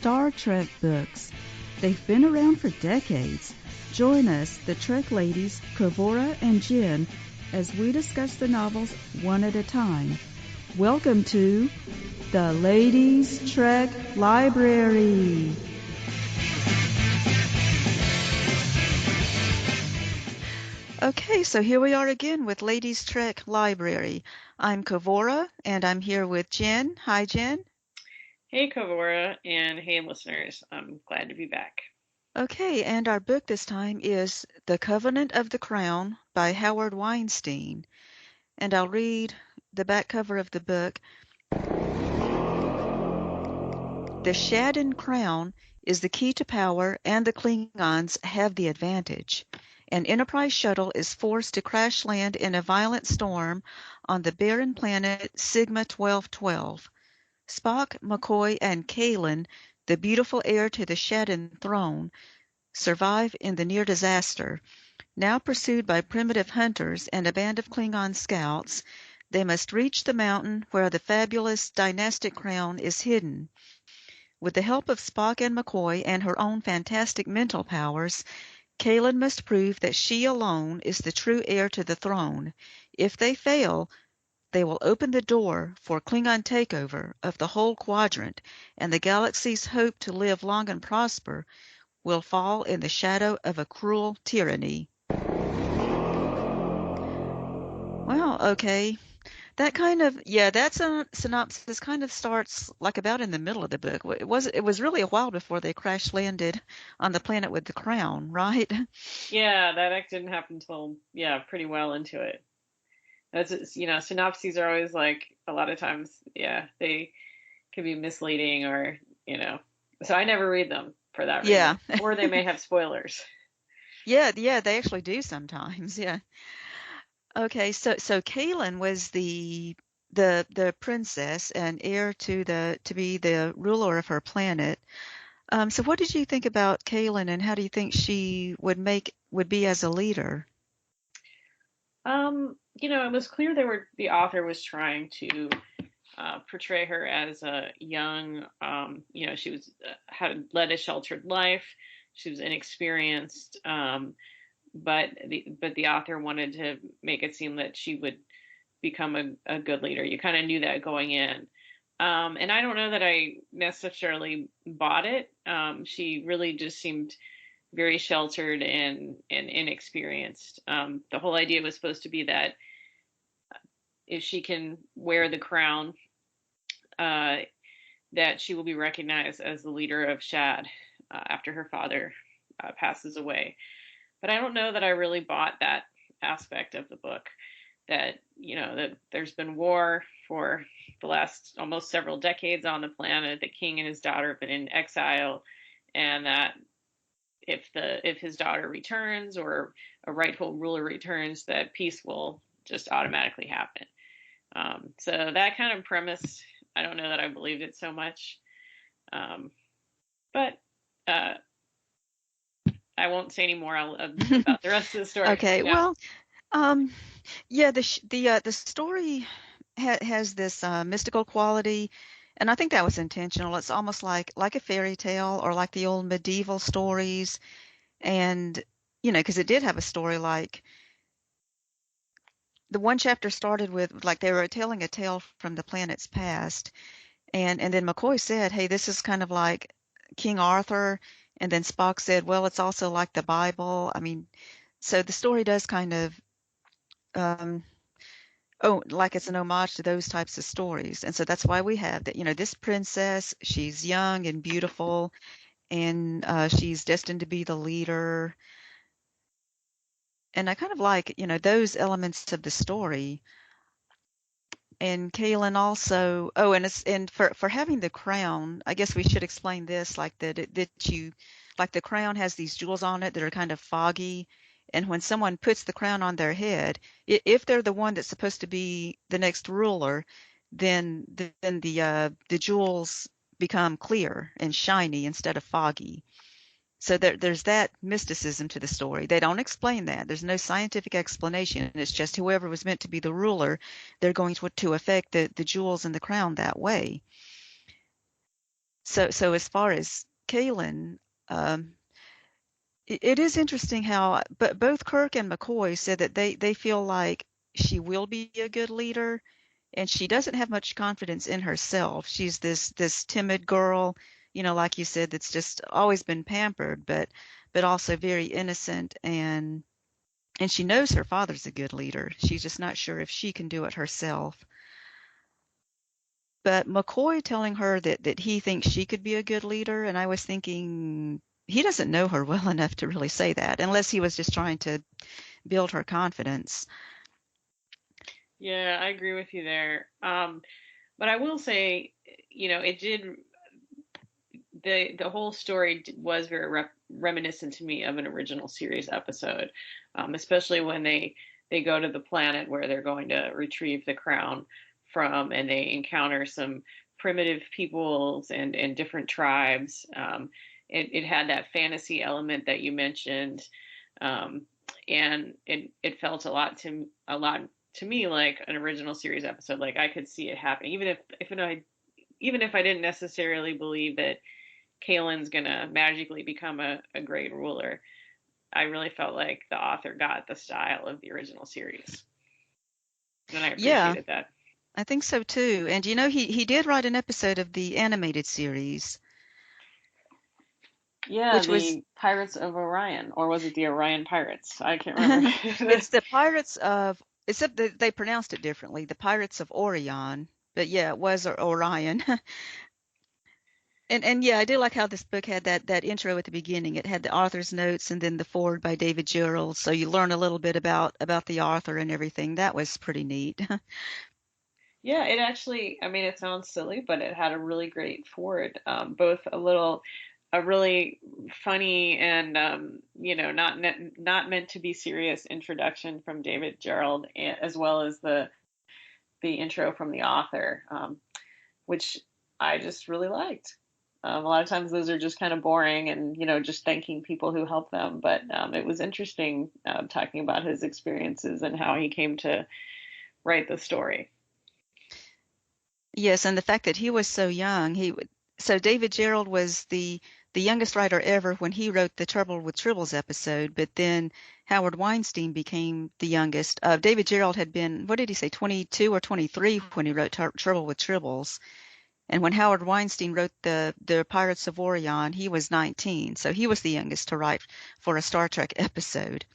Star Trek books. They've been around for decades. Join us, the Trek ladies, Kavura and Jen, as we discuss the novels one at a time. Welcome to the Ladies Trek Library. Okay, so here we are again with Ladies Trek Library. I'm Kavura, and I'm here with Jen. Hi, Jen. Hey, Kavura, and hey, listeners. I'm glad to be back. Okay, and our book this time is The Covenant of the Crown by Howard Weinstein. And I'll read the back cover of the book. The Shaddan crown is the key to power, and the Klingons have the advantage. An Enterprise shuttle is forced to crash land in a violent storm on the barren planet Sigma 1212. Spock, McCoy, and Kailyn, the beautiful heir to the Shaddan throne, survive in the near disaster. Now pursued by primitive hunters and a band of Klingon scouts, they must reach the mountain where the fabulous dynastic crown is hidden. With the help of Spock and McCoy and her own fantastic mental powers, Kailyn must prove that she alone is the true heir to the throne. If they fail, they will open the door for Klingon takeover of the whole quadrant, and the galaxy's hope to live long and prosper will fall in the shadow of a cruel tyranny. Well, okay. That synopsis kind of starts like about in the middle of the book. It was really a while before they crash landed on the planet with the crown, right? Yeah, that act didn't happen until, pretty well into it. Synopses are always like, a lot of times, they can be misleading so I never read them for that Yeah. reason. Or they may have spoilers. Yeah, they actually do sometimes. Yeah. Okay, so Kailyn was the princess and heir to be the ruler of her planet. So what did you think about Kailyn, and how do you think she would be as a leader? It was clear the author was trying to portray her as a young, she was had led a sheltered life. She was inexperienced, but the author wanted to make it seem that she would become a good leader. You kind of knew that going in. And I don't know that I necessarily bought it. She really just seemed very sheltered and inexperienced. The whole idea was supposed to be that if she can wear the crown, uh, that she will be recognized as the leader of Shad after her father passes away. But I don't know that I really bought that aspect of the book. That there's been war for the last almost several decades on the planet. The king and his daughter have been in exile, and that if his daughter returns or a rightful ruler returns, that peace will just automatically happen. So that kind of premise, I don't know that I believed it so much. But I won't say any more about the rest of the story. Okay, Yeah. well, yeah, the story has this mystical quality, and I think that was intentional. It's almost like a fairy tale or like the old medieval stories, and because it did have a story like the one chapter started with like they were telling a tale from the planet's past, and then McCoy said, "Hey, this is kind of like King Arthur," and then Spock said, "Well, it's also like the Bible." I mean, so the story does kind of um, like it's an homage to those types of stories. And so that's why we have that, this princess, she's young and beautiful, and she's destined to be the leader. And I kind of like, those elements of the story. And Kaylin also, and for having the crown, I guess we should explain this, like like the crown has these jewels on it that are kind of foggy. And when someone puts the crown on their head, if they're the one that's supposed to be the next ruler, then the jewels become clear and shiny instead of foggy. So there's that mysticism to the story. They don't explain that. There's no scientific explanation. It's just whoever was meant to be the ruler, they're going to affect the jewels in the crown that way. So as far as Kailyn, it is interesting how, but both Kirk and McCoy said that they feel like she will be a good leader, and she doesn't have much confidence in herself. She's this timid girl, like you said, that's just always been pampered, but also very innocent, and she knows her father's a good leader. She's just not sure if she can do it herself. But McCoy telling her that he thinks she could be a good leader, and I was thinking he doesn't know her well enough to really say that, unless he was just trying to build her confidence. Yeah, I agree with you there. But I will say, it did the whole story was very reminiscent to me of an original series episode, especially when they go to the planet where they're going to retrieve the crown from, and they encounter some primitive peoples and different tribes. It had that fantasy element that you mentioned, and it felt a lot to me like an original series episode. Like I could see it happening, even if I didn't necessarily believe that Kalen's gonna magically become a great ruler. I really felt like the author got the style of the original series, and I Yeah, appreciated that. I think so too. And he did write an episode of the animated series, Yeah, which was the Pirates of Orion, or was it the Orion Pirates? I can't remember. it's the Pirates of, except that they pronounced it differently, the Pirates of Orion. But yeah, it was Orion. And yeah, I do like how this book had that intro at the beginning. It had the author's notes and then the foreword by David Gerald, so you learn a little bit about the author and everything. That was pretty neat. Yeah, it actually, I mean, it sounds silly, but it had a really great forward, both a really funny and, not meant to be serious introduction from David Gerald, as well as the intro from the author, which I just really liked. A lot of times those are just kind of boring and, just thanking people who helped them. But it was interesting talking about his experiences and how he came to write the story. Yes, and the fact that he was so young, so David Gerald was the youngest writer ever when he wrote the Trouble with Tribbles episode, but then Howard Weinstein became the youngest. David Gerald had been, what did he say, 22 or 23 when he wrote Trouble with Tribbles. And when Howard Weinstein wrote the Pirates of Orion, he was 19, so he was the youngest to write for a Star Trek episode.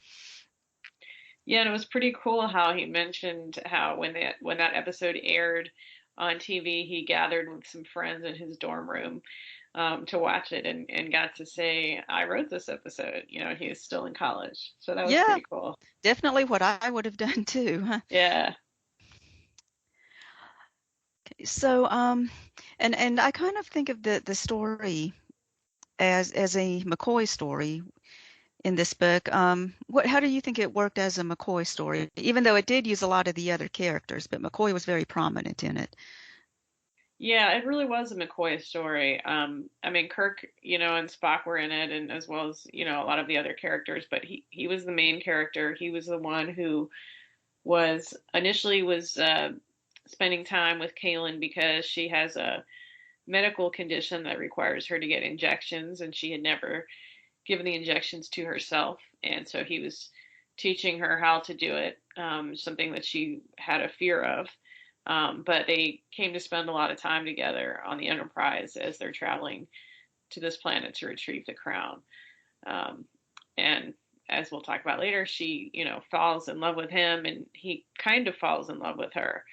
Yeah, and it was pretty cool how he mentioned how when that episode aired on TV, he gathered with some friends in his dorm room to watch it and got to say, I wrote this episode. He was still in college. So that was Yeah, pretty cool. definitely what I would have done too. Yeah. So, and I kind of think of the story as a McCoy story in this book. How do you think it worked as a McCoy story? Even though it did use a lot of the other characters, but McCoy was very prominent in it. Yeah, it really was a McCoy story. I mean, Kirk, and Spock were in it, and as well as, a lot of the other characters, but he was the main character. He was the one who was spending time with Kaylin because she has a medical condition that requires her to get injections, and she had never given the injections to herself. And so he was teaching her how to do it, something that she had a fear of. But they came to spend a lot of time together on the Enterprise as they're traveling to this planet to retrieve the crown. Um, and as we'll talk about later, she, falls in love with him, and he kind of falls in love with her.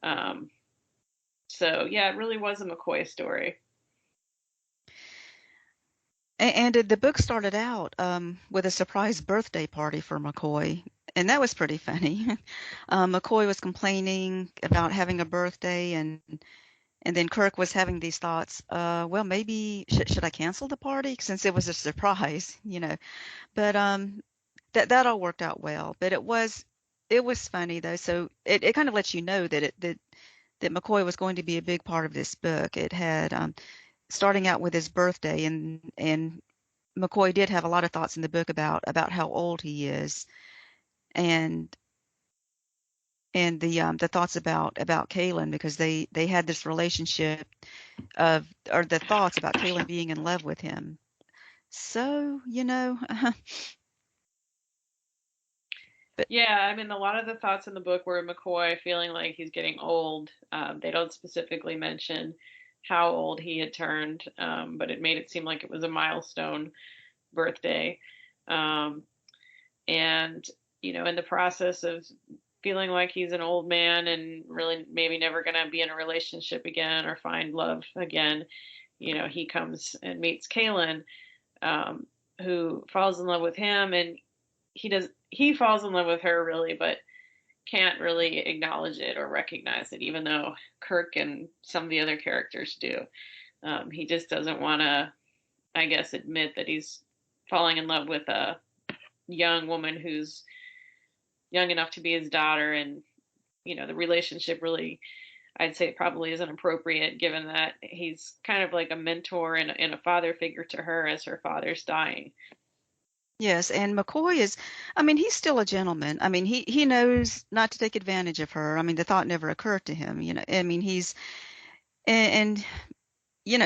Um, so yeah, it really was a McCoy story. And the book started out with a surprise birthday party for McCoy, and that was pretty funny. McCoy was complaining about having a birthday, and then Kirk was having these thoughts. Well, maybe should I cancel the party since it was a surprise, But that all worked out well. But it was funny though. So it kind of lets you know that McCoy was going to be a big part of this book. It had starting out with his birthday, and McCoy did have a lot of thoughts in the book about how old he is, and the thoughts about Kaylin, because they had this relationship, or the thoughts about Kailyn being in love with him. So, but Yeah, I mean, a lot of the thoughts in the book were McCoy feeling like he's getting old. They don't specifically mention how old he had turned, but it made it seem like it was a milestone birthday. Um, and, in the process of feeling like he's an old man and really maybe never going to be in a relationship again or find love again, he comes and meets Kailyn, um, who falls in love with him, and he falls in love with her really, but can't really acknowledge it or recognize it, even though Kirk and some of the other characters do. He just doesn't want to, I guess, admit that he's falling in love with a young woman who's young enough to be his daughter, and the relationship really, I'd say, probably isn't appropriate, given that he's kind of like a mentor and a father figure to her as her father's dying. yes, and McCoy is, I mean, he's still a gentleman. I mean, he knows not to take advantage of her. I mean, the thought never occurred to him, I mean, and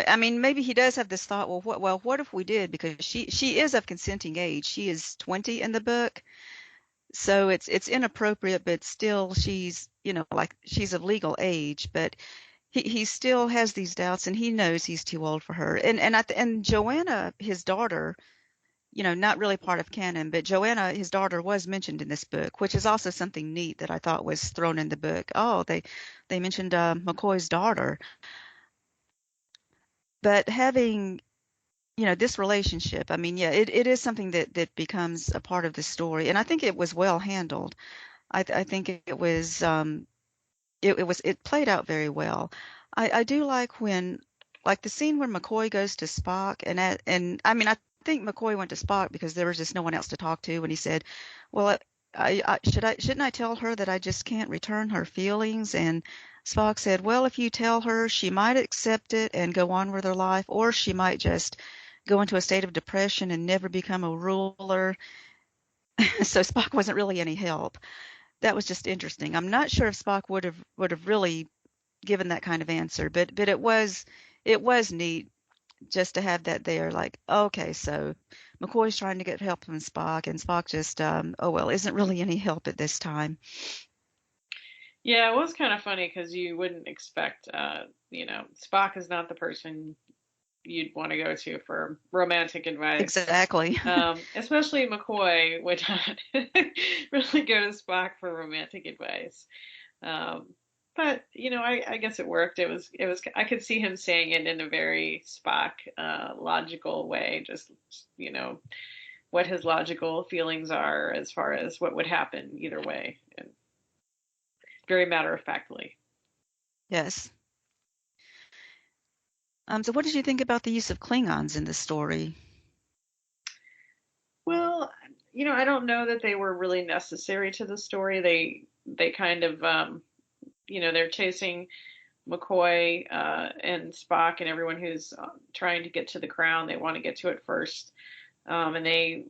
I mean, maybe he does have this thought, what if we did? Because she is of consenting age. She is 20 in the book. So it's inappropriate, but still she's, like she's of legal age, but he still has these doubts, and he knows he's too old for her. And Joanna, his daughter, not really part of canon, but Joanna, his daughter, was mentioned in this book, which is also something neat that I thought was thrown in the book. Oh, they mentioned McCoy's daughter. But having, this relationship, I mean, yeah, it is something that becomes a part of the story, and I think it was well handled. I think it played out very well. I do like like the scene where McCoy goes to Spock, and I mean, I think McCoy went to Spock because there was just no one else to talk to, and he said, "Well, shouldn't I tell her that I just can't return her feelings?" And Spock said, "Well, if you tell her, she might accept it and go on with her life, or she might just go into a state of depression and never become a ruler." So Spock wasn't really any help. That was just interesting. I'm not sure if Spock would have really given that kind of answer, but it was neat just to have that there. Like, okay, so McCoy's trying to get help from Spock, and Spock just oh well, isn't really any help at this time. Yeah, it was kind of funny because you wouldn't expect, Spock is not the person you'd want to go to for romantic advice. Exactly. Especially McCoy would not really go to Spock for romantic advice. Um, but I guess it worked. It was. I could see him saying it in a very Spock logical way. Just what his logical feelings are as far as what would happen either way, and very matter of factly. Yes. So what did you think about the use of Klingons in the story? Well, I don't know that they were really necessary to the story. They kind of they're chasing McCoy and Spock and everyone who's trying to get to the crown. They want to get to it first, and they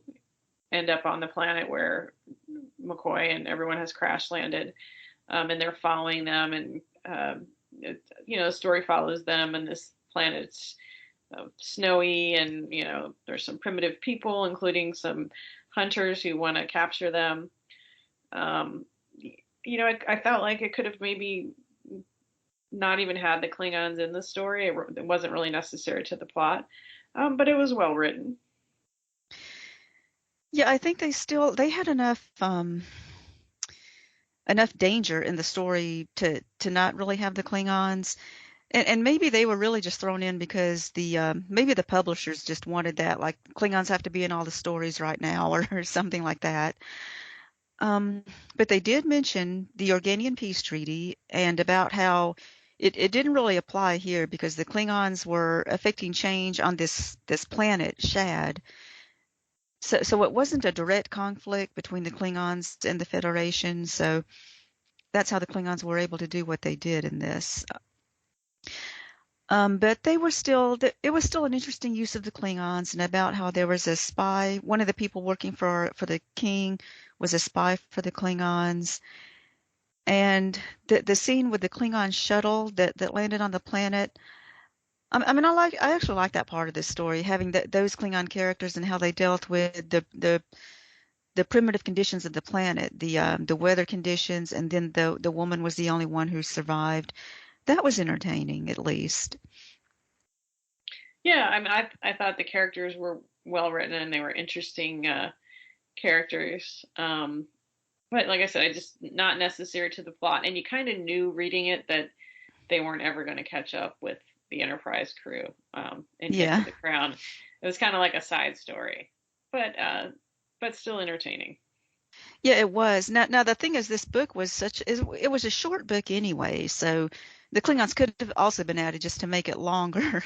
end up on the planet where McCoy and everyone has crash landed, and they're following them, and the story follows them, and this planet's snowy, and there's some primitive people, including some hunters who want to capture them. Um, I felt like it could have maybe not even had the Klingons in the story. It wasn't really necessary to the plot, but it was well written. Yeah, I think they had enough danger in the story to not really have the Klingons. And maybe they were really just thrown in because maybe the publishers just wanted that, like Klingons have to be in all the stories right now, or something like that. Um, but they did mention the Organian Peace Treaty and about how it didn't really apply here because the Klingons were affecting change on this planet, Shad. So it wasn't a direct conflict between the Klingons and the Federation. So that's how the Klingons were able to do what they did in this. But it was still an interesting use of the Klingons, and about how there was a spy. One of the people working for the king was a spy for the Klingons. And the scene with the Klingon shuttle that landed on the planet, I mean, I actually like that part of this story, having those Klingon characters and how they dealt with the primitive conditions of the planet, the weather conditions, and then the woman was the only one who survived. That was entertaining, at least. Yeah, I mean, I thought the characters were well written and they were interesting characters. But like I said, I just not necessary to the plot, and you kind of knew reading it that they weren't ever going to catch up with the Enterprise crew and get to Yeah. the crown. It was kind of like a side story, but still entertaining. Yeah, it was. Now the thing is, this book was it was a short book anyway, so the Klingons could have also been added just to make it longer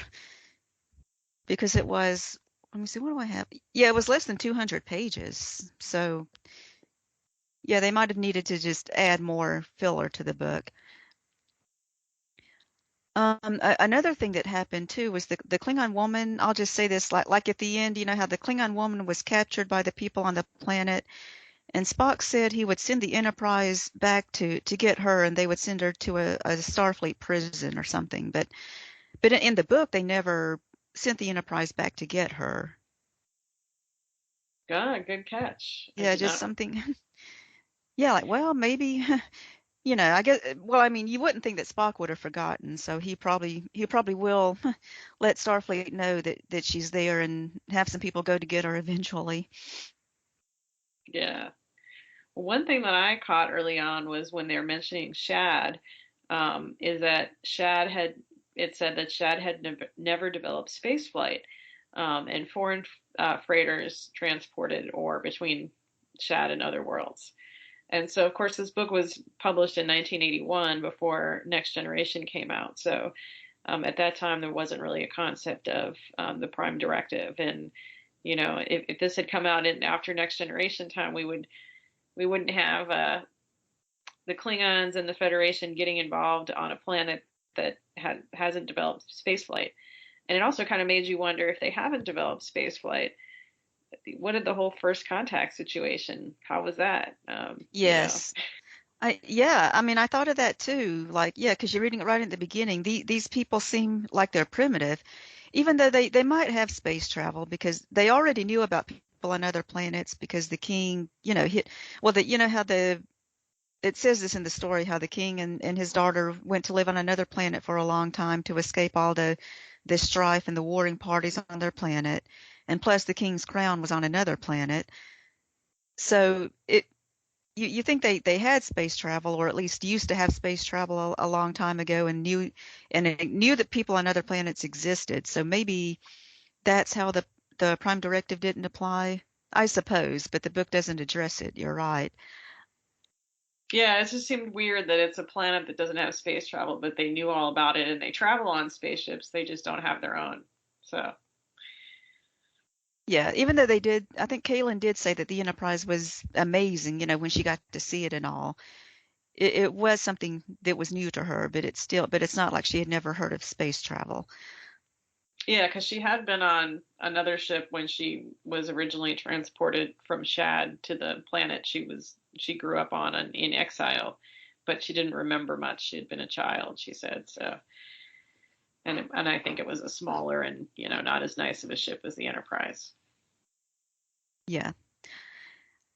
because it was, let me see, what do I have? Yeah, it was less than 200 pages. So, yeah, they might have needed to just add more filler to the book. Another thing that happened too was the Klingon woman, I'll just say this, like at the end, you know how the Klingon woman was captured by the people on the planet. And Spock said he would send the Enterprise back to get her, and they would send her to a Starfleet prison or something. But in the book, they never sent the Enterprise back to get her. Good catch. I Yeah, did just not. something. Yeah, like, well, maybe, you know, I guess. Well, I mean, you wouldn't think that Spock would have forgotten, so he probably will let Starfleet know that she's there and have some people go to get her eventually. Yeah. One thing that I caught early on was when they were mentioning Shad, is that Shad had it said that Shad had never developed spaceflight, and foreign freighters transported ore between Shad and other worlds. And so, of course, this book was published in 1981 before Next Generation came out. So at that time, there wasn't really a concept of the Prime Directive. And if this had come out in after Next Generation time, we wouldn't have the Klingons and the Federation getting involved on a planet that hasn't developed spaceflight. And it also kind of made you wonder if they haven't developed spaceflight, what did the whole first contact situation? How was that? Yes. Yeah, I mean, I thought of that too. Like, yeah, because you're reading it right at the beginning. These people seem like they're primitive, even though they might have space travel because they already knew about people on other planets because the king, well, how it says this in the story, how the king and his daughter went to live on another planet for a long time to escape all the strife and the warring parties on their planet. And plus the king's crown was on another planet. So you think they had space travel or at least used to have space travel a long time ago and knew that people on other planets existed. So maybe that's how the Prime Directive didn't apply, I suppose, but the book doesn't address it. You're right. Yeah, it just seemed weird that it's a planet that doesn't have space travel, but they knew all about it and they travel on spaceships. They just don't have their own. So, Yeah, even though they did, I think Kaylin did say that the Enterprise was amazing, when she got to see it and all. It was something that was new to her, but it's not like she had never heard of space travel. yeah, because she had been on another ship when she was originally transported from Shad to the planet she grew up on in exile, but she didn't remember much. She had been a child, she said. So, and I think it was a smaller and not as nice of a ship as the Enterprise. Yeah.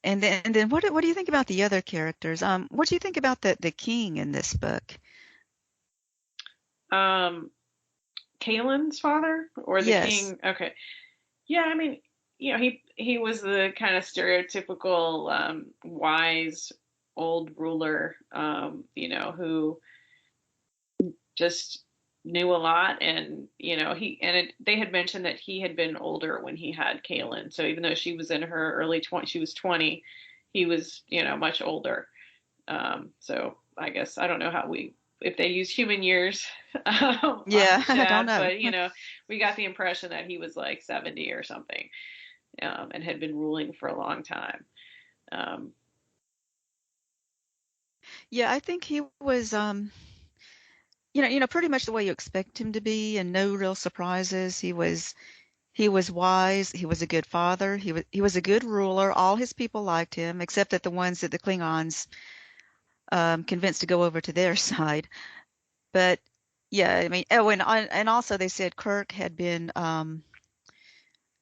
And then what do you think about the other characters? What do you think about the king in this book? Um, Kalen's father or the Yes. king? Okay. Yeah, I mean, he was the kind of stereotypical wise old ruler, who just knew a lot, and they had mentioned that he had been older when he had Kaylin. So even though she was in her early 20s, she was 20, he was much older. So I guess I don't know how we if they use human years on Yeah, I don't Shad, know. but we got the impression that he was like 70 or something, and had been ruling for a long time. Um, Yeah, I think he was pretty much the way you expect him to be and no real surprises. He was wise, he was a good father, he was a good ruler. All his people liked him except that the ones that the Klingons convinced to go over to their side. But yeah, I mean, oh, and also they said Kirk had been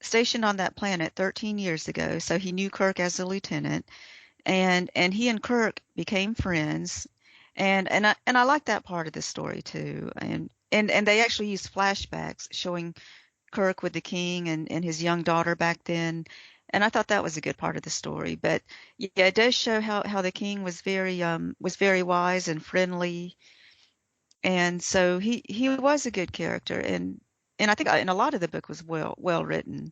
stationed on that planet 13 years ago, so he knew Kirk as a lieutenant, and he and Kirk became friends, and I like that part of the story too, and they actually used flashbacks showing Kirk with the king and his young daughter back then. And I thought that was a good part of the story. But yeah, it does show how the king was very wise and friendly. And so he was a good character. And I think and a lot of the book was well written.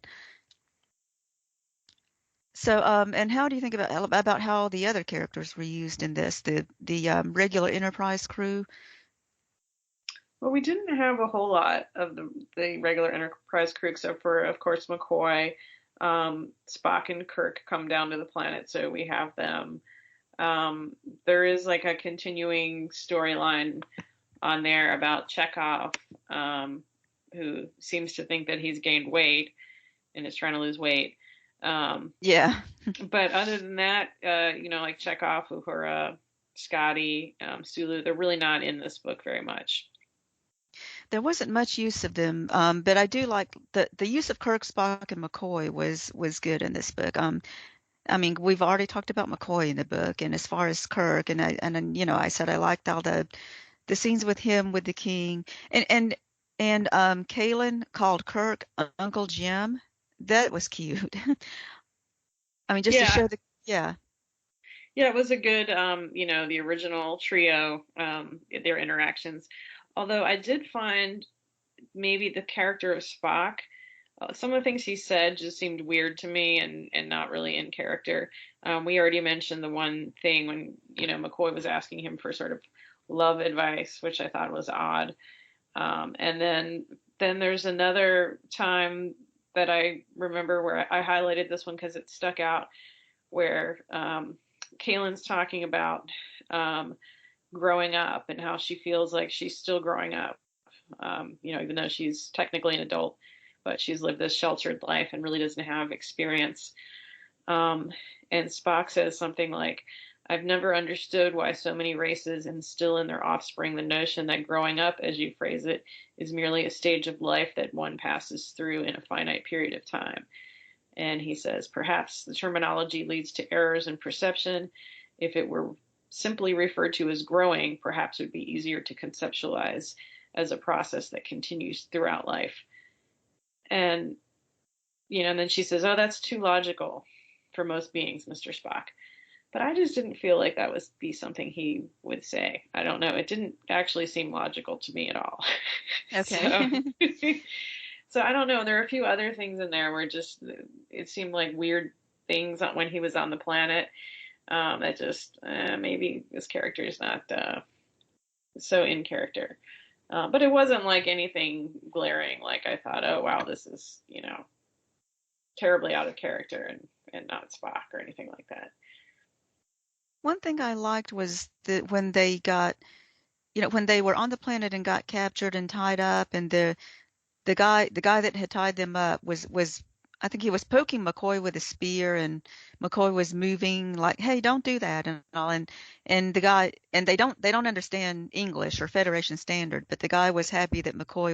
So and how do you think about how the other characters were used in this? The regular Enterprise crew? Well, we didn't have a whole lot of the regular Enterprise crew, except for, of course, McCoy. Spock and Kirk come down to the planet, so we have them. There is like a continuing storyline on there about Chekhov, who seems to think that he's gained weight and is trying to lose weight. Yeah. But other than that, like Chekhov, Uhura, Scotty, Sulu, they're really not in this book very much. There wasn't much use of them, but I do like the use of Kirk, Spock, and McCoy was good in this book. I mean, we've already talked about McCoy in the book, and as far as Kirk, I said I liked all the scenes with him with the king, and Kailyn called Kirk Uncle Jim. That was cute. I mean, just to Yeah, show yeah. yeah, it was a good, the original trio, their interactions. Although I did find maybe the character of Spock, some of the things he said just seemed weird to me and not really in character. We already mentioned the one thing when, McCoy was asking him for sort of love advice, which I thought was odd. And then there's another time that I remember where I highlighted this one because it stuck out, where Kaylyn's talking about growing up and how she feels like she's still growing up, even though she's technically an adult, but she's lived this sheltered life and really doesn't have experience. Um, and Spock says something like, I've never understood why so many races instill in their offspring the notion that growing up, as you phrase it, is merely a stage of life that one passes through in a finite period of time. And he says, perhaps the terminology leads to errors in perception. If it were simply referred to as growing, perhaps it would be easier to conceptualize as a process that continues throughout life. And, and then she says, oh, that's too logical for most beings, Mr. Spock. But I just didn't feel like that would be something he would say. I don't know. It didn't actually seem logical to me at all. Okay. So, so I don't know. There are a few other things in there where just it seemed like weird things when he was on the planet. That just maybe this character is not so in character. But it wasn't like anything glaring. Like I thought, oh wow, this is terribly out of character and not Spock or anything like that. One thing I liked was that when they got, when they were on the planet and got captured and tied up, and the guy that had tied them up was I think he was poking McCoy with a spear, and McCoy was moving like, "Hey, don't do that," and all, and the guy, and they don't understand English or Federation standard, but the guy was happy that McCoy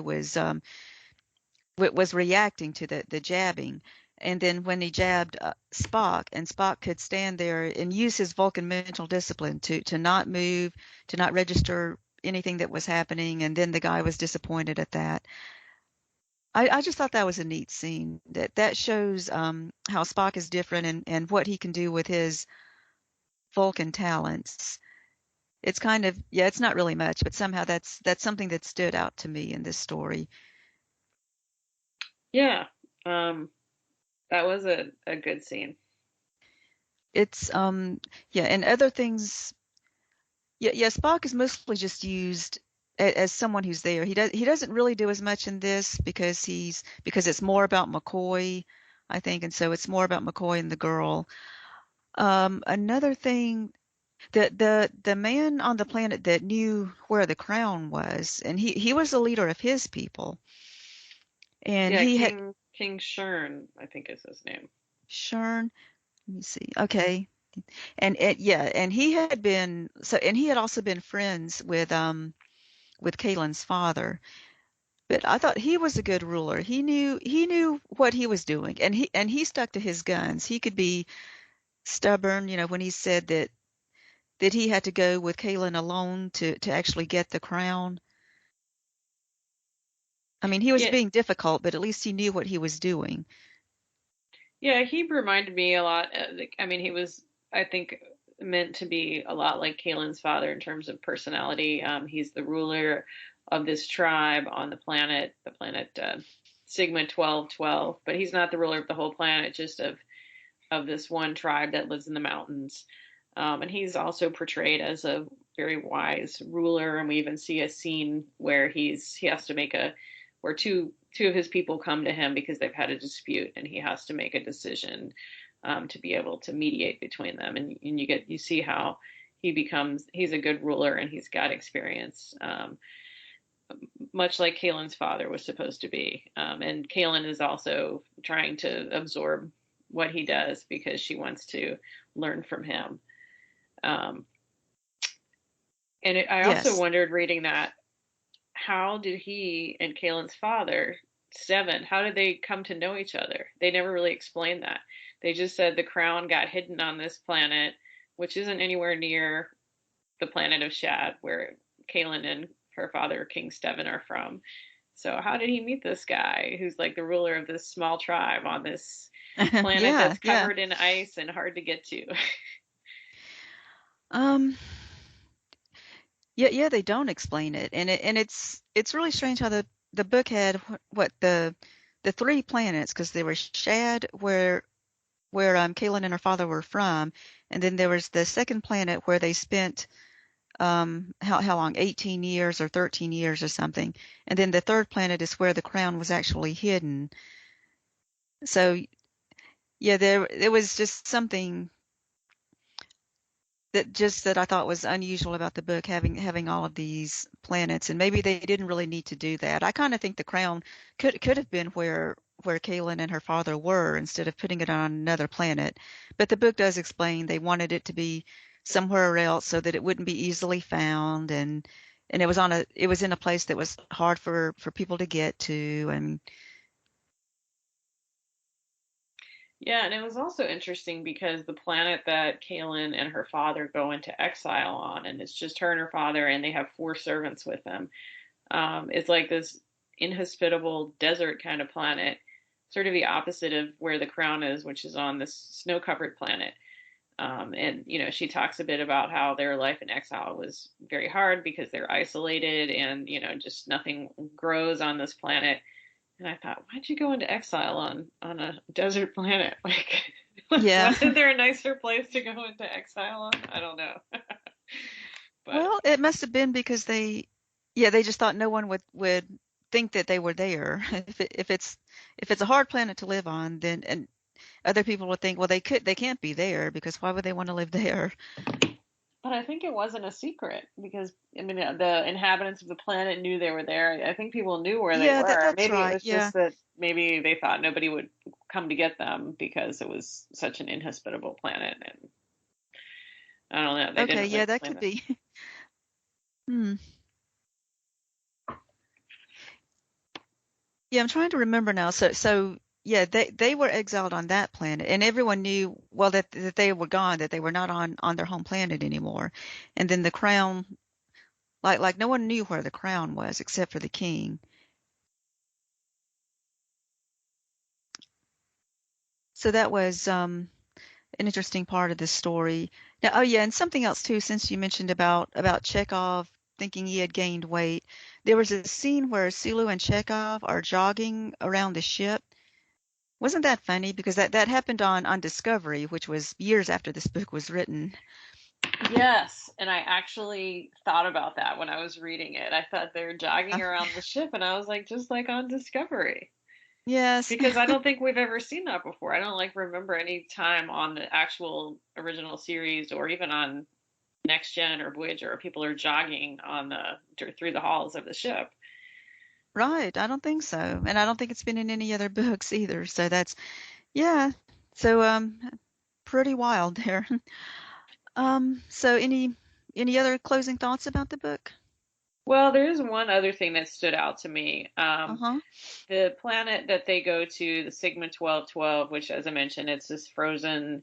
was reacting to the jabbing. And then when he jabbed Spock, and Spock could stand there and use his Vulcan mental discipline to not move, to not register anything that was happening, and then the guy was disappointed at that. I just thought that was a neat scene. That shows how Spock is different and what he can do with his Vulcan talents. It's kind of, yeah, it's not really much, but somehow that's something that stood out to me in this story. Yeah, that was a good scene. It's yeah, and other things, yeah, Spock is mostly just used as someone who's there. He doesn't really do as much in this because it's more about McCoy, I think, and so it's more about McCoy and the girl. Another thing, the man on the planet that knew where the crown was, and he was the leader of his people, and Yeah, he had King Shern, I think is his name. Shern. Let me see. Okay, and he had been so, and he had also been friends with with Kalen's father. But I thought he was a good ruler. He knew what he was doing, and he stuck to his guns. He could be stubborn, when he said that he had to go with Kaylin alone to actually get the crown. I mean, he was Yeah, being difficult, but at least he knew what he was doing. yeah, he reminded me a lot. I mean, he was, I think, meant to be a lot like Kalen's father in terms of personality. He's the ruler of this tribe on the planet Sigma 1212, but he's not the ruler of the whole planet, just of this one tribe that lives in the mountains. And he's also portrayed as a very wise ruler, and we even see a scene where he has to make where two of his people come to him because they've had a dispute, and he has to make a decision to be able to mediate between them. And you see how he's a good ruler and he's got experience, much like Kalen's father was supposed to be. And Kaylin is also trying to absorb what he does because she wants to learn from him. Um, I also Yes. wondered reading that, how did he and Kalen's father, Seven, how did they come to know each other? They never really explained that. They just said the crown got hidden on this planet, which isn't anywhere near the planet of Shad, where Kaylin and her father, King Steven, are from. So how did he meet this guy who's like the ruler of this small tribe on this planet Yeah, that's yeah. covered in ice and hard to get to? Um, yeah, yeah, they don't explain it. And it's really strange how the book had what the three planets, because there was Shad where Kaylin and her father were from, and then there was the second planet where they spent how long, 18 years or 13 years or something. And then the third planet is where the crown was actually hidden. So yeah, there was just something that I thought was unusual about the book, having all of these planets, and maybe they didn't really need to do that. I kind of think the crown could have been where Kaylin and her father were instead of putting it on another planet. But the book does explain they wanted it to be somewhere else so that it wouldn't be easily found, and it was in a place that was hard for people to get to. And Yeah, and it was also interesting because the planet that Kaylin and her father go into exile on, and it's just her and her father, and they have four servants with them. It's like this inhospitable desert kind of planet, sort of the opposite of where the crown is, which is on this snow-covered planet. And she talks a bit about how their life in exile was very hard because they're isolated, and just nothing grows on this planet. And I thought, why'd you go into exile on a desert planet? Like, yeah. wasn't there a nicer place to go into exile on? I don't know. But Well, it must have been because yeah, they just thought no one would think that they were there. If it's a hard planet to live on, then and other people would think, well, they can't be there because why would they want to live there? I think it wasn't a secret because I mean the inhabitants of the planet knew they were there. I think people knew where they Yeah, were. that's Maybe it right. was Yeah. just that maybe they thought nobody would come to get them because it was such an inhospitable planet. And I don't know. They Okay. didn't really Yeah, that explain could that. be. Hmm. Yeah, I'm trying to remember now. So yeah, they were exiled on that planet, and everyone knew well that they were gone, that they were not on their home planet anymore. And then the crown, like no one knew where the crown was except for the king. So that was an interesting part of this story. Now, oh yeah, and something else too, since you mentioned about Chekhov thinking he had gained weight, there was a scene where Sulu and Chekhov are jogging around the ship. Wasn't that funny? Because that happened on Discovery, which was years after this book was written. Yes, and I actually thought about that when I was reading it. I thought they were jogging around the ship, and I was like, just like on Discovery. Yes. Because I don't think we've ever seen that before. I don't like remember any time on the actual original series or even on Next Gen or Voyager where people are jogging on the through the halls of the ship. Right. I don't think so. And I don't think it's been in any other books either. So that's yeah. So pretty wild there. So any other closing thoughts about the book? Well, there is one other thing that stood out to me. Uh-huh. The planet that they go to, the Sigma 1212, which, as I mentioned, it's this frozen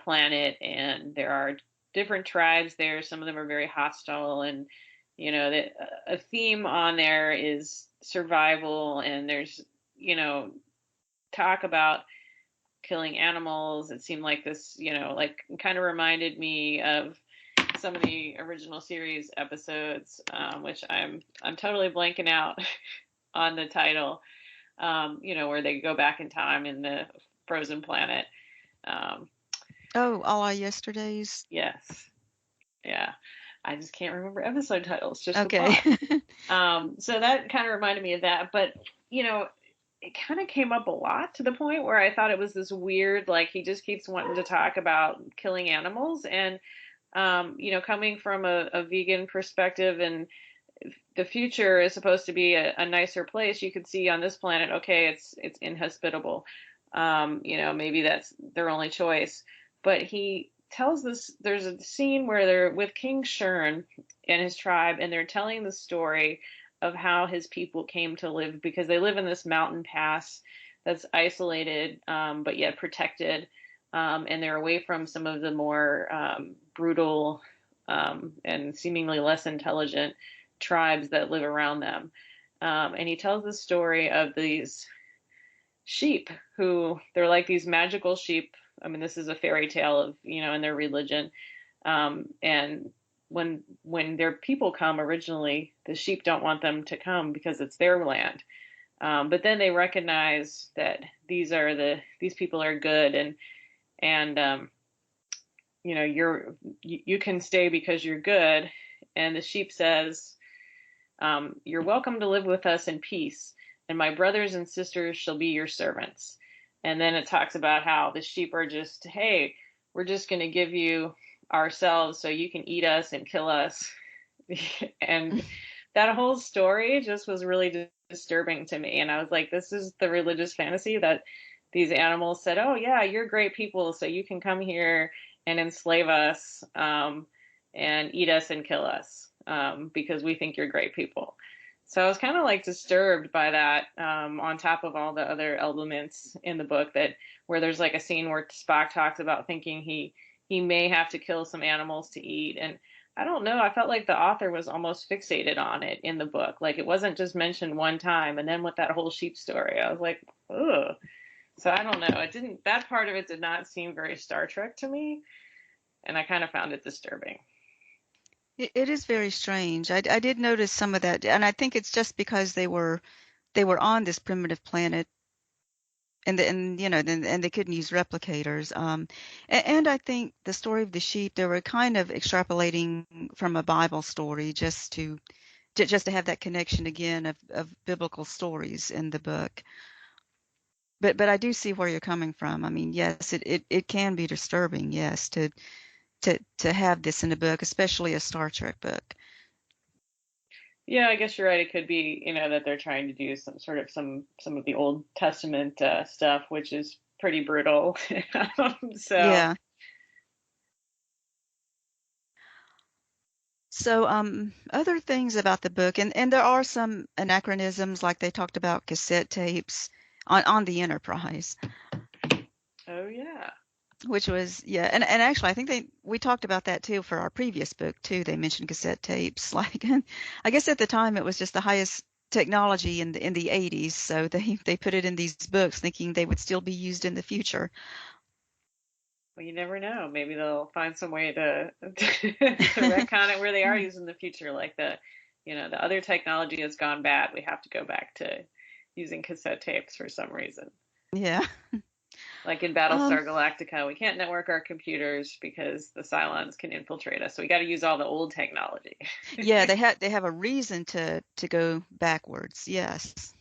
planet, and there are different tribes there. Some of them are very hostile, and a theme on there is survival, and there's talk about killing animals. It seemed like this, like kind of reminded me of some of the original series episodes, which I'm totally blanking out on the title. Where they go back in time in the frozen planet. Um, Oh, all our yesterdays. yes, yeah. I just can't remember episode titles, just the Okay. plot. So that kind of reminded me of that, but you know, it kind of came up a lot to the point where I thought it was this weird, like he just keeps wanting to talk about killing animals, and coming from a vegan perspective, and the future is supposed to be a nicer place. You could see on this planet, okay, it's inhospitable. Maybe that's their only choice. But he tells this. There's a scene where they're with King Shern and his tribe, and they're telling the story of how his people came to live, because they live in this mountain pass that's isolated, but yet protected, and they're away from some of the more brutal and seemingly less intelligent tribes that live around them. And he tells the story of these sheep who they're like these magical sheep. I mean, this is a fairy tale of, in their religion. And when their people come originally, the sheep don't want them to come because it's their land. But then they recognize that these people are good, and you can stay because you're good. And the sheep says, you're welcome to live with us in peace, and my brothers and sisters shall be your servants. And then it talks about how the sheep are just, hey, we're just going to give you ourselves so you can eat us and kill us. And that whole story just was really disturbing to me. And I was like, this is the religious fantasy that these animals said, oh, yeah, you're great people, so you can come here and enslave us, and eat us and kill us, because we think you're great people. So I was kind of like disturbed by that, on top of all the other elements in the book, that where there's like a scene where Spock talks about thinking he may have to kill some animals to eat. And I don't know, I felt like the author was almost fixated on it in the book. Like it wasn't just mentioned one time. And then with that whole sheep story, I was like, ugh. So I don't know. That part of it did not seem very Star Trek to me. And I kind of found it disturbing. It is very strange. I did notice some of that, and I think it's just because they were on this primitive planet, and they couldn't use replicators. And I think the story of the sheep, they were kind of extrapolating from a Bible story just to have that connection again of biblical stories in the book. But I do see where you're coming from. I mean, yes, it can be disturbing, yes, to have this in a book, especially a Star Trek book. Yeah, I guess you're right. It could be, that they're trying to do some of the Old Testament stuff, which is pretty brutal. So, Yeah. So, other things about the book, and there are some anachronisms, like they talked about cassette tapes on the Enterprise, oh yeah. which was, yeah, and actually I think we talked about that too for our previous book too. They mentioned cassette tapes, like I guess at the time it was just the highest technology in the 80s, so they put it in these books thinking they would still be used in the future. Well, you never know. Maybe they'll find some way to to retcon it where they are using the future, like the other technology has gone bad. We have to go back to using cassette tapes for some reason. Yeah. Like in Um, Battlestar Galactica, we can't network our computers because the Cylons can infiltrate us. So we got to use all the old technology. yeah, they have a reason to go backwards. Yes.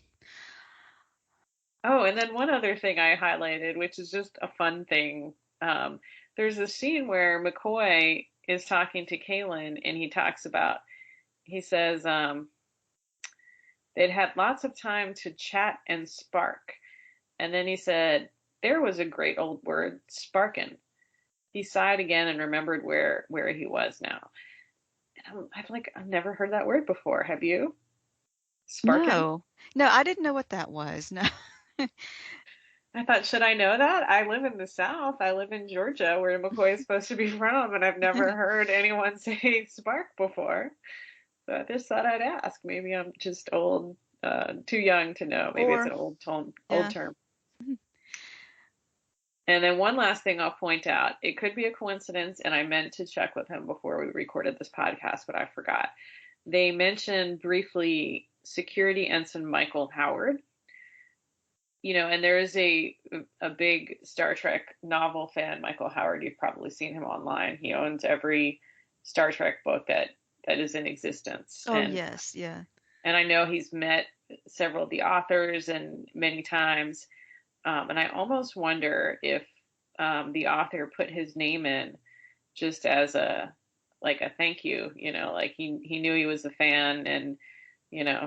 Oh, and then one other thing I highlighted, which is just a fun thing. Um, there's a scene where McCoy is talking to Kailyn, and he says, they'd had lots of time to chat and spark. And then he said, there was a great old word, sparkin'. He sighed again and remembered where he was now. I've never heard that word before. Have you? Sparkin? No. No, I didn't know what that was. No. I thought, should I know that? I live in the South. I live in Georgia, where McCoy is supposed to be from, and I've never heard anyone say spark before. So I just thought I'd ask. Maybe I'm just old, too young to know. Maybe it's Or an old yeah. term. And then one last thing I'll point out. It could be a coincidence, and I meant to check with him before we recorded this podcast, but I forgot. They mentioned briefly Security Ensign Michael Howard. And there is a big Star Trek novel fan, Michael Howard. You've probably seen him online. He owns every Star Trek book that is in existence. Oh, And yes, yeah. I know he's met several of the authors and many times. And I almost wonder if the author put his name in just as a thank you, like he knew he was a fan, and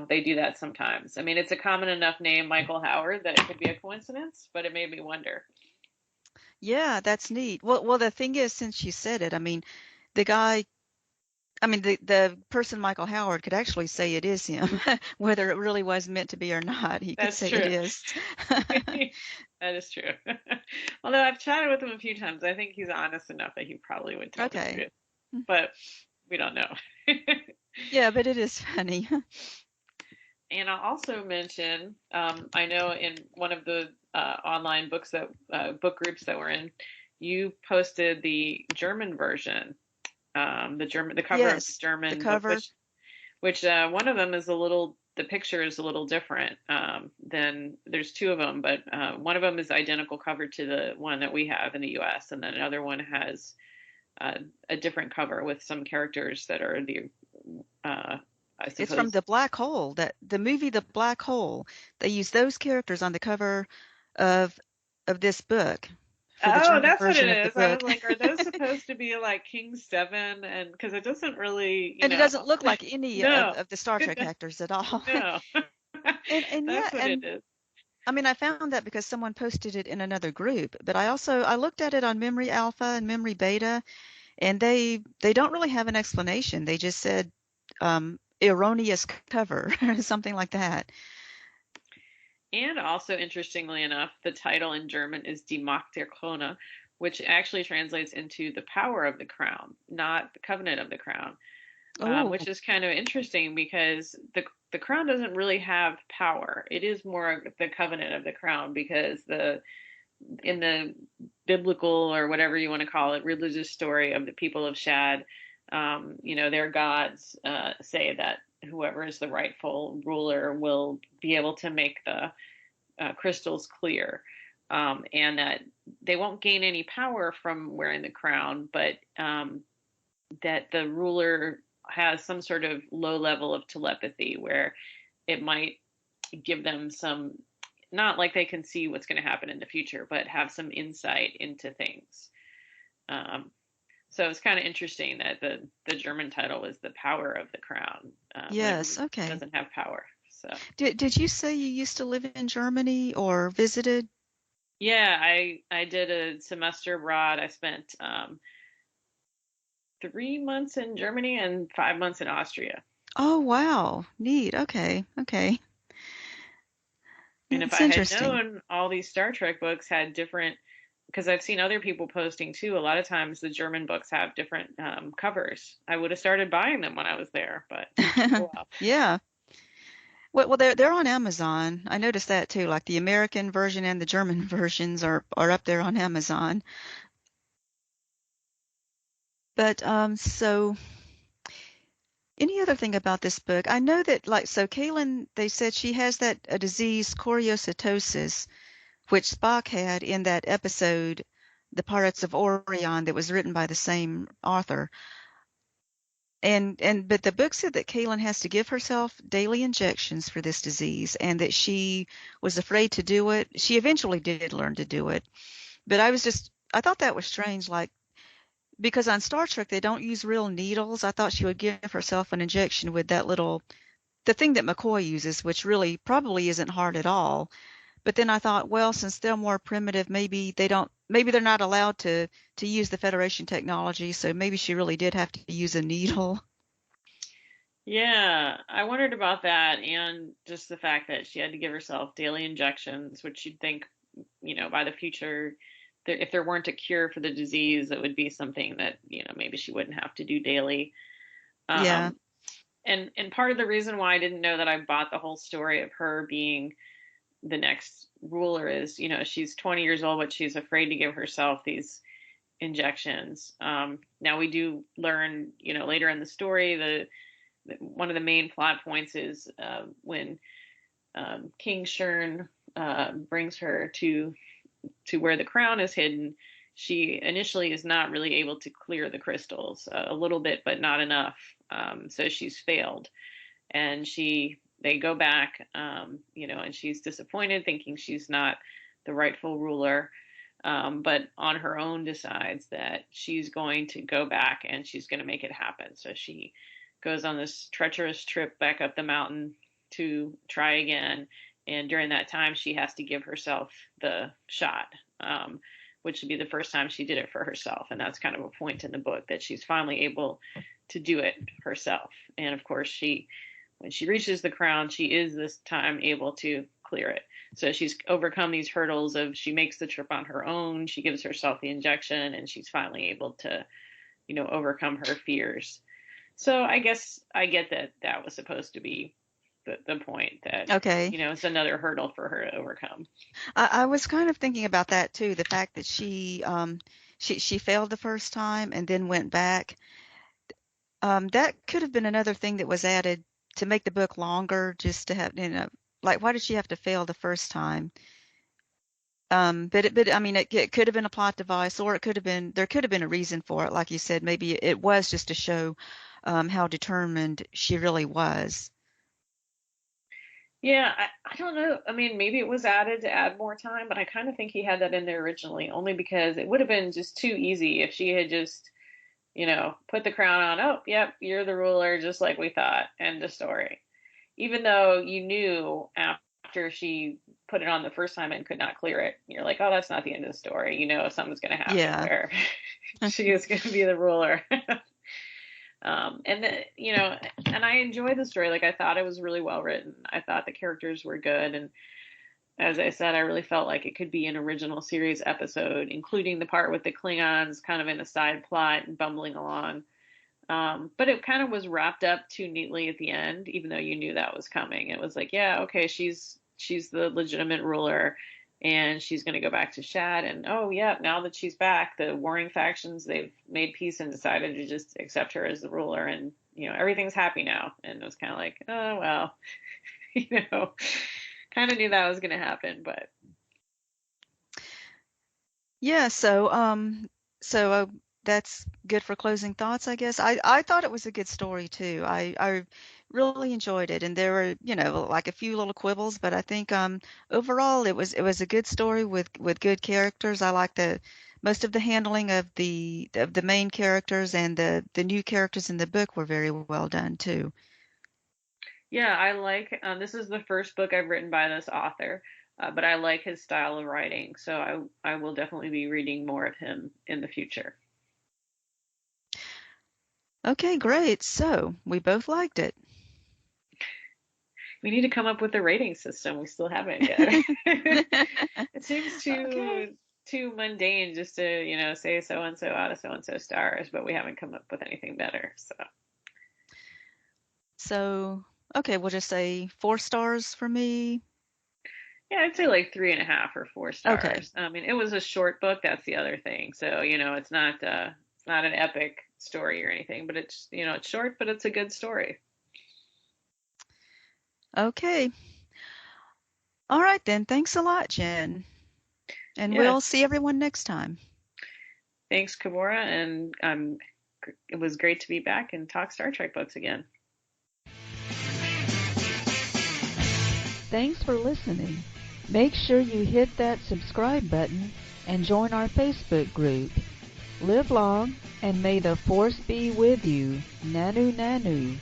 they do that sometimes. I mean, it's a common enough name, Michael Howard, that it could be a coincidence, but it made me wonder. Yeah, that's neat. Well, the thing is, since you said it, I mean, the guy, I mean, the person Michael Howard could actually say it is him, whether it really was meant to be or not. He could That's say it true. is. That is true. Although I've chatted with him a few times, I think he's honest enough that he probably would tell the Okay. truth, but we don't know. Yeah, but it is funny. And I'll also mention, I know in one of the online books book groups that we're in, you posted the German version, the cover of the Yes, the German book, cover. which one of them is the picture is a little different than there's two of them, but one of them is identical cover to the one that we have in the U.S., and then another one has a different cover with some characters that are I It's from suppose. The Black Hole, that the movie The Black Hole. They use those characters on the cover of this book for the Oh, German that's what it version of the is. I was book. like, are those supposed to be like King Seven? And because it doesn't really, And it doesn't look like any no, of the Star Trek actors at all. no, And yeah, that's what it and is. I mean, I found that because someone posted it in another group, but I looked at it on Memory Alpha and Memory Beta, and they don't really have an explanation. They just said erroneous cover, something like that. And also, interestingly enough, the title in German is Die Macht der Krone, which actually translates into the power of the crown, not the covenant of the crown. Which Oh, is kind of interesting because the crown doesn't really have power. It is more the covenant of the crown because in the biblical or whatever you want to call it religious story of the people of Shad, their gods say that whoever is the rightful ruler will be able to make the crystals clear. And that they won't gain any power from wearing the crown, but that the ruler has some sort of low level of telepathy where it might give them some, not like they can see what's going to happen in the future, but have some insight into things. Um, so it's kind of interesting that the German title was The Power of the Crown, when it yes, really okay. doesn't have power. So Did you say you used to live in Germany or visited? yeah, I did a semester abroad. I spent 3 months in Germany and 5 months in Austria. Oh, wow. Neat. Okay. Okay. And if That's I had interesting. known all these Star Trek books had different, because I've seen other people posting too, a lot of times the German books have different covers. I would have started buying them when I was there, but oh well. Yeah. Well, they're on Amazon. I noticed that too. Like the American version and the German versions are up there on Amazon. But so any other thing about this book? I know that like so Kaylin, they said she has that a disease choreocytosis, which Spock had in that episode, The Pirates of Orion, that was written by the same author. But the book said that Kaylin has to give herself daily injections for this disease and that she was afraid to do it. She eventually did learn to do it. But I thought that was strange, like because on Star Trek they don't use real needles. I thought she would give herself an injection with the thing that McCoy uses, which really probably isn't hard at all. But then I thought, well, since they're more primitive, maybe they're not allowed to use the Federation technology, so maybe she really did have to use a needle. Yeah, I wondered about that, and just the fact that she had to give herself daily injections, which you'd think, by the future, if there weren't a cure for the disease, it would be something that, maybe she wouldn't have to do daily. Yeah. Um, and part of the reason why I didn't know that I bought the whole story of her being the next ruler is, she's 20 years old, but she's afraid to give herself these injections. Now we do learn, later in the story, one of the main plot points is when King Shern brings her to where the crown is hidden. She initially is not really able to clear the crystals, a little bit, but not enough. So she's failed, and they go back, and she's disappointed, thinking she's not the rightful ruler. But on her own decides that she's going to go back and she's going to make it happen. So she goes on this treacherous trip back up the mountain to try again. And during that time, she has to give herself the shot, which would be the first time she did it for herself. And that's kind of a point in the book that she's finally able to do it herself. And of course, when she reaches the crown, she is this time able to clear it. So she's overcome these hurdles of she makes the trip on her own, she gives herself the injection, and she's finally able to, overcome her fears. So I guess I get that was supposed to be the point that, Okay. it's another hurdle for her to overcome. I was kind of thinking about that too, the fact that she failed the first time and then went back. That could have been another thing that was added to make the book longer, just to have, like, why did she have to fail the first time? But I mean, it could have been a plot device, or there could have been a reason for it. Like you said, maybe it was just to show how determined she really was. Yeah, I don't know. I mean, maybe it was added to add more time, but I kind of think he had that in there originally, only because it would have been just too easy if she had just, put the crown on. Oh, yep, you're the ruler, just like we thought. End of story. Even though you knew after she put it on the first time and could not clear it, you're like, oh, that's not the end of the story. Something's going to happen Yeah. where she is going to be the ruler. And and I enjoyed the story. Like, I thought it was really well written. I thought the characters were good, and as I said, I really felt like it could be an original series episode, including the part with the Klingons kind of in a side plot and bumbling along. But it kind of was wrapped up too neatly at the end, even though you knew that was coming. It was like, yeah, okay, she's the legitimate ruler, and she's going to go back to Shad. And oh, yeah, now that she's back, the warring factions, they've made peace and decided to just accept her as the ruler, and everything's happy now. And it was kind of like, oh well, you know, kind of knew that was going to happen, but Yeah, so that's good for closing thoughts, I guess. I thought it was a good story too. I really enjoyed it, and there were, like a few little quibbles, but I think overall it was a good story with good characters. I like the most of the handling of the main characters, and the new characters in the book were very well done too. yeah, I like. This is the first book I've written by this author, but I like his style of writing, so I will definitely be reading more of him in the future. Okay, great. So we both liked it. We need to come up with a rating system. We still haven't yet. It seems Okay. too mundane just to say so and so out of so and so stars, but we haven't come up with anything better. So So, okay, we'll just say 4 stars for me. yeah, I'd say like 3.5 or four Okay. stars. I mean, it was a short book. That's the other thing. So it's not an epic story or anything, but it's short, but it's a good story. Okay. All right then. Thanks a lot, Jen. And we'll Yes, see everyone next time. thanks, Kimura, and it was great to be back and talk Star Trek books again. Thanks for listening. Make sure you hit that subscribe button and join our Facebook group. Live long and may the force be with you. Nanu Nanu.